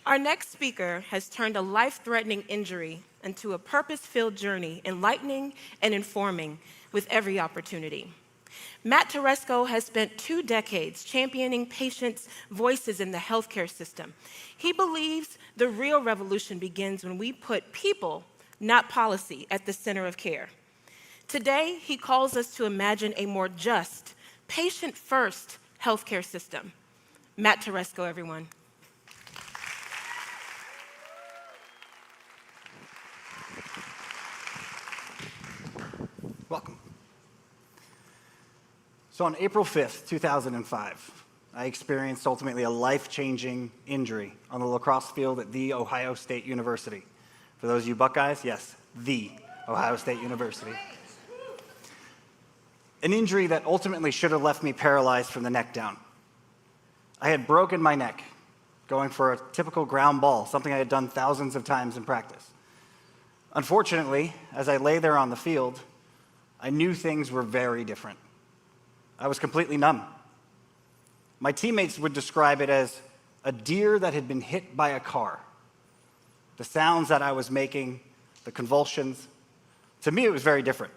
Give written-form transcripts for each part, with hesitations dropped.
Our next speaker has turned a life-threatening injury into a purpose-filled journey, enlightening and informing with every opportunity. Matt Toresco has spent 2 decades championing patients' voices in the healthcare system. He believes the real revolution begins when we put people, not policy, at the center of care. Today, he calls us to imagine a more just, patient-first healthcare system. Matt Toresco, everyone. Welcome. So on April 5th, 2005, I experienced ultimately a life-changing injury on the lacrosse field at The Ohio State University. For those of you Buckeyes, yes, The Ohio State University. An injury that ultimately should have left me paralyzed from the neck down. I had broken my neck going for a typical ground ball, something I had done thousands of times in practice. Unfortunately, as I lay there on the field, I knew things were very different. I was completely numb. My teammates would describe it as a deer that had been hit by a car. The sounds that I was making, the convulsions, to me it was very different.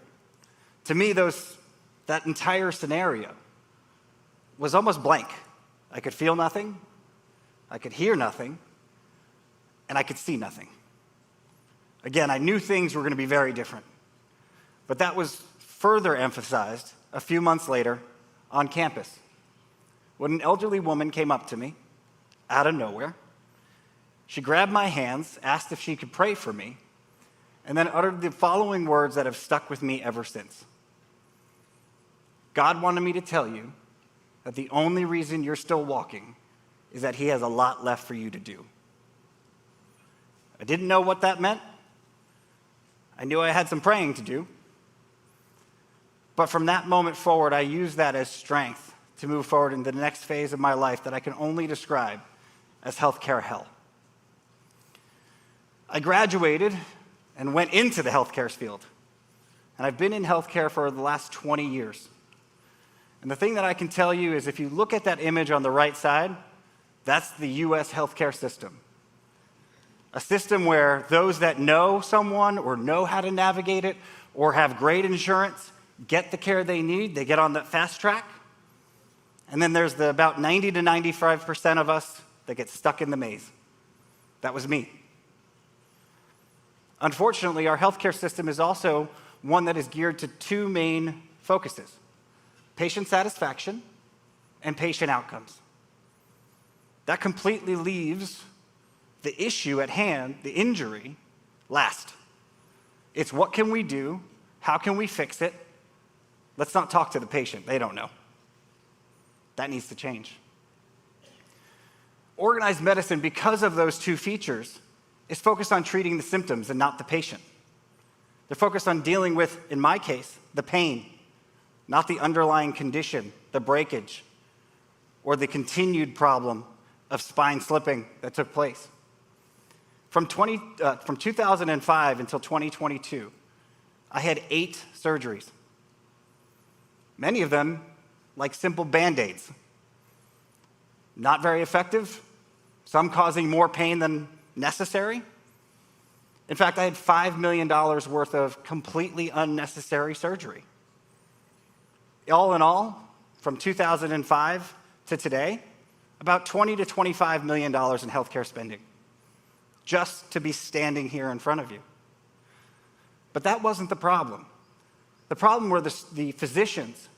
To me, that entire scenario was almost blank. I could feel nothing, I could hear nothing, and I could see nothing. Again, I knew things were going to be very different. But that was further emphasized a few months later on campus, when an elderly woman came up to me out of nowhere. She grabbed my hands, asked if she could pray for me, and then uttered the following words that have stuck with me ever since. God wanted me to tell you that the only reason you're still walking is that He has a lot left for you to do. I didn't know what that meant. I knew I had some praying to do. But from that moment forward, I used that as strength to move forward into the next phase of my life that I can only describe as healthcare hell. I graduated and went into the healthcare field. And I've been in healthcare for the last 20 years. And the thing that I can tell you is if you look at that image on the right side, that's the US healthcare system. A system where those that know someone or know how to navigate it or have great insurance get the care they need, they get on that fast track. And then there's the about 90 to 95% of us that get stuck in the maze. That was me. Unfortunately, our healthcare system is also one that is geared to 2 main focuses: patient satisfaction and patient outcomes. That completely leaves the issue at hand, the injury, last. It's what can we do? How can we fix it? Let's not talk to the patient. They don't know. That needs to change. Organized medicine, because of those 2 features, is focused on treating the symptoms and not the patient. They're focused on dealing with, in my case, the pain, not the underlying condition, the breakage, or the continued problem of spine slipping that took place. From 2005 until 2022, I had 8 surgeries. Many of them like simple Band-Aids. Not very effective, some causing more pain than necessary. In fact, I had $5 million worth of completely unnecessary surgery. All in all, from 2005 to today, about $20 to $25 million in healthcare spending, just to be standing here in front of you. But that wasn't the problem. The problem were the physicians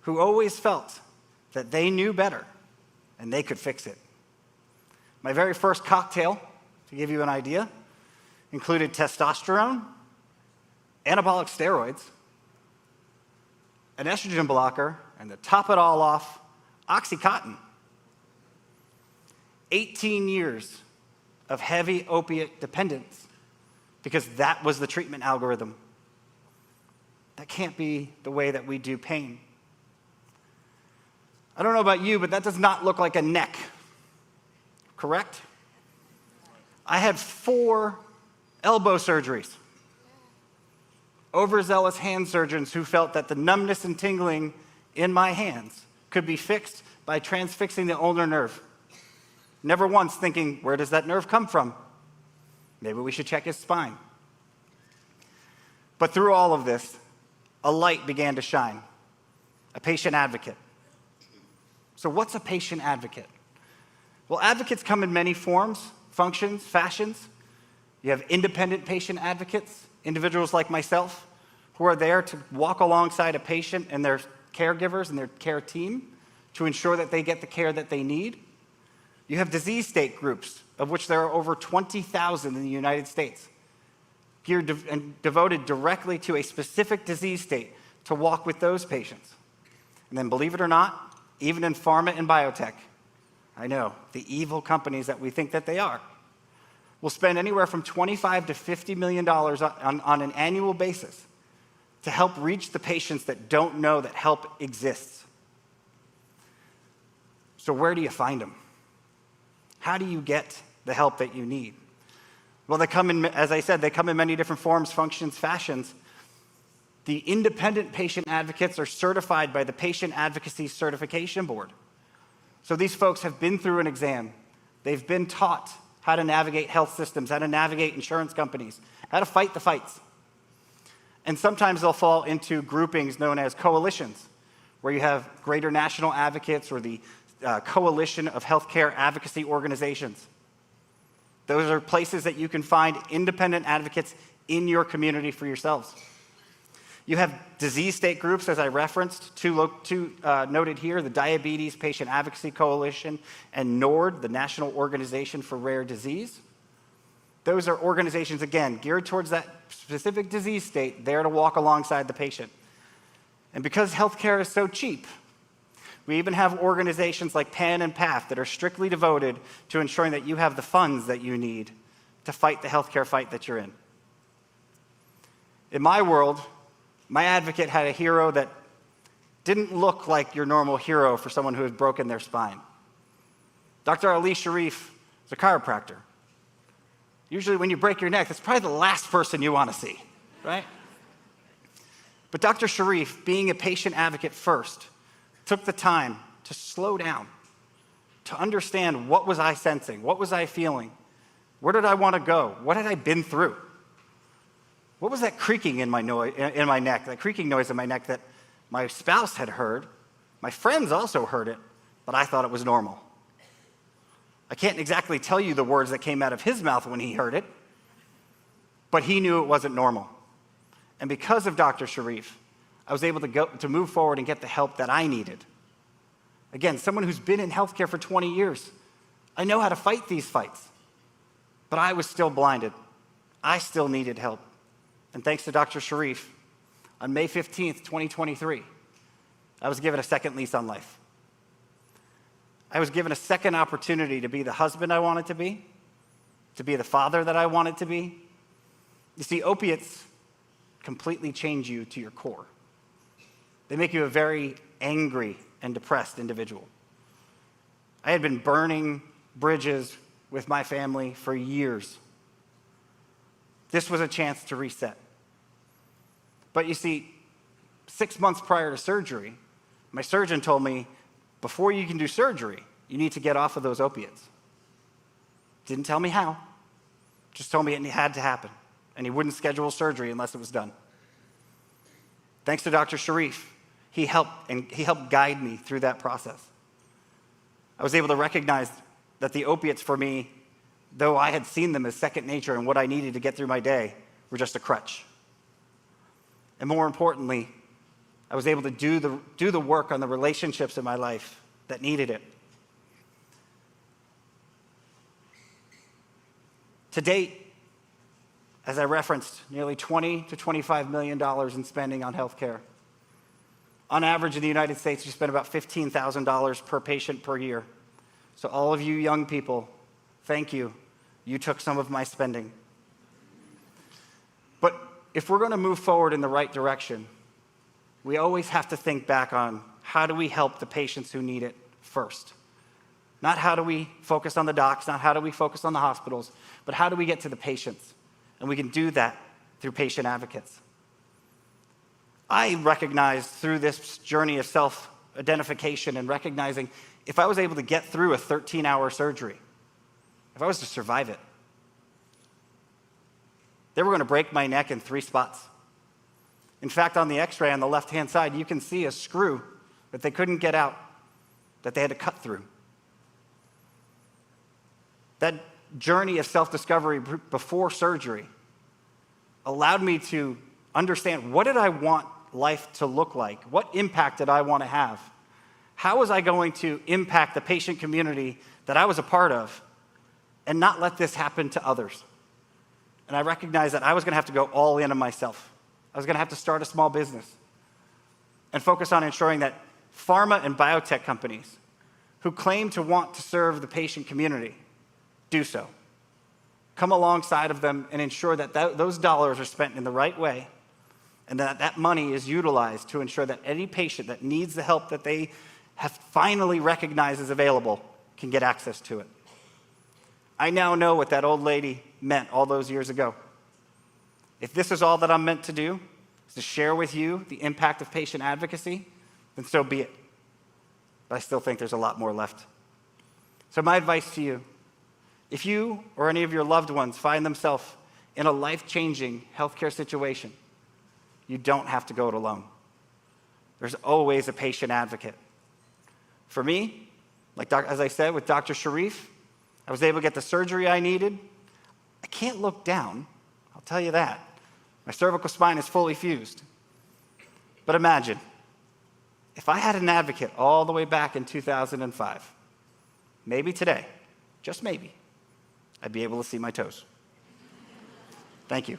who always felt that they knew better and they could fix it. My very first cocktail, to give you an idea, included testosterone, anabolic steroids, an estrogen blocker, and to top it all off, Oxycontin. 18 years of heavy opiate dependence because that was the treatment algorithm. That can't be the way that we do pain. I don't know about you, but that does not look like a neck, correct? I had 4 elbow surgeries. Overzealous hand surgeons who felt that the numbness and tingling in my hands could be fixed by transfixing the ulnar nerve. never once thinking, where does that nerve come from? Maybe we should check his spine. But through all of this, a light began to shine, a patient advocate. So what's a patient advocate? Well, advocates come in many forms, functions, fashions. You have independent patient advocates, individuals like myself, who are there to walk alongside a patient and their caregivers and their care team to ensure that they get the care that they need. You have disease state groups, of which there are over 20,000 in the United States, geared and devoted directly to a specific disease state to walk with those patients. And then, believe it or not, even in pharma and biotech, I know, the evil companies that we think that they are, will spend anywhere from $25 to $50 million on an annual basis to help reach the patients that don't know that help exists. So where do you find them? How do you get the help that you need? Well, they come in, as I said, they come in many different forms, functions, fashions. The independent patient advocates are certified by the Patient Advocacy Certification Board. So these folks have been through an exam. They've been taught how to navigate health systems, how to navigate insurance companies, how to fight the fights. And sometimes they'll fall into groupings known as coalitions, where you have greater national advocates or the coalition of healthcare advocacy organizations. Those are places that you can find independent advocates in your community for yourselves. You have disease state groups, as I referenced, two noted here, the Diabetes Patient Advocacy Coalition and NORD, the National Organization for Rare Disease. Those are organizations, again, geared towards that specific disease state, there to walk alongside the patient. And because healthcare is so cheap, we even have organizations like PAN and PATH that are strictly devoted to ensuring that you have the funds that you need to fight the healthcare fight that you're in. In my world, my advocate had a hero that didn't look like your normal hero for someone who had broken their spine. Dr. Ali Sharif is a chiropractor. Usually when you break your neck, that's probably the last person you want to see, right? But Dr. Sharif, being a patient advocate first, took the time to slow down, to understand what was I sensing, what was I feeling, where did I want to go, what had I been through? What was that creaking in my neck, that creaking noise in my neck that my spouse had heard? My friends also heard it, but I thought it was normal. I can't exactly tell you the words that came out of his mouth when he heard it, but he knew it wasn't normal. And because of Dr. Sharif, I was able to move forward and get the help that I needed. Again, someone who's been in healthcare for 20 years, I know how to fight these fights, but I was still blinded. I still needed help. And thanks to Dr. Sharif, on May 15th, 2023, I was given a second lease on life. I was given a second opportunity to be the husband I wanted to be the father that I wanted to be. You see, opiates completely change you to your core. They make you a very angry and depressed individual. I had been burning bridges with my family for years. This was a chance to reset. But you see, 6 months prior to surgery, my surgeon told me, before you can do surgery, you need to get off of those opiates. Didn't tell me how, just told me it had to happen, and he wouldn't schedule surgery unless it was done. Thanks to Dr. Sharif, he helped guide me through that process. I was able to recognize that the opiates for me, though I had seen them as second nature and what I needed to get through my day, were just a crutch. And more importantly, I was able to do the work on the relationships in my life that needed it. To date, as I referenced, nearly $20 to $25 million in spending on healthcare. On average in the United States, you spend about $15,000 per patient per year. So all of you young people, thank you. You took some of my spending. But if we're going to move forward in the right direction, we always have to think back on how do we help the patients who need it first. Not how do we focus on the docs, not how do we focus on the hospitals, but how do we get to the patients? And we can do that through patient advocates. I recognized through this journey of self-identification and recognizing if I was able to get through a 13-hour surgery, if I was to survive it. They were going to break my neck in 3 spots. In fact, on the x-ray on the left-hand side, you can see a screw that they couldn't get out, that they had to cut through. That journey of self-discovery before surgery allowed me to understand, what did I want life to look like? What impact did I want to have? How was I going to impact the patient community that I was a part of and not let this happen to others? And I recognized that I was going to have to go all in on myself. I was going to have to start a small business and focus on ensuring that pharma and biotech companies who claim to want to serve the patient community do so. Come alongside of them and ensure that those dollars are spent in the right way, and that that money is utilized to ensure that any patient that needs the help that they have finally recognized is available can get access to it. I now know what that old lady meant all those years ago. If this is all that I'm meant to do, is to share with you the impact of patient advocacy, then so be it. But I still think there's a lot more left. So my advice to you, if you or any of your loved ones find themselves in a life-changing healthcare situation, you don't have to go it alone. There's always a patient advocate. For me, as I said, with Dr. Sharif, I was able to get the surgery I needed. I can't look down, I'll tell you that. My cervical spine is fully fused. But imagine, if I had an advocate all the way back in 2005, maybe today, just maybe, I'd be able to see my toes. Thank you.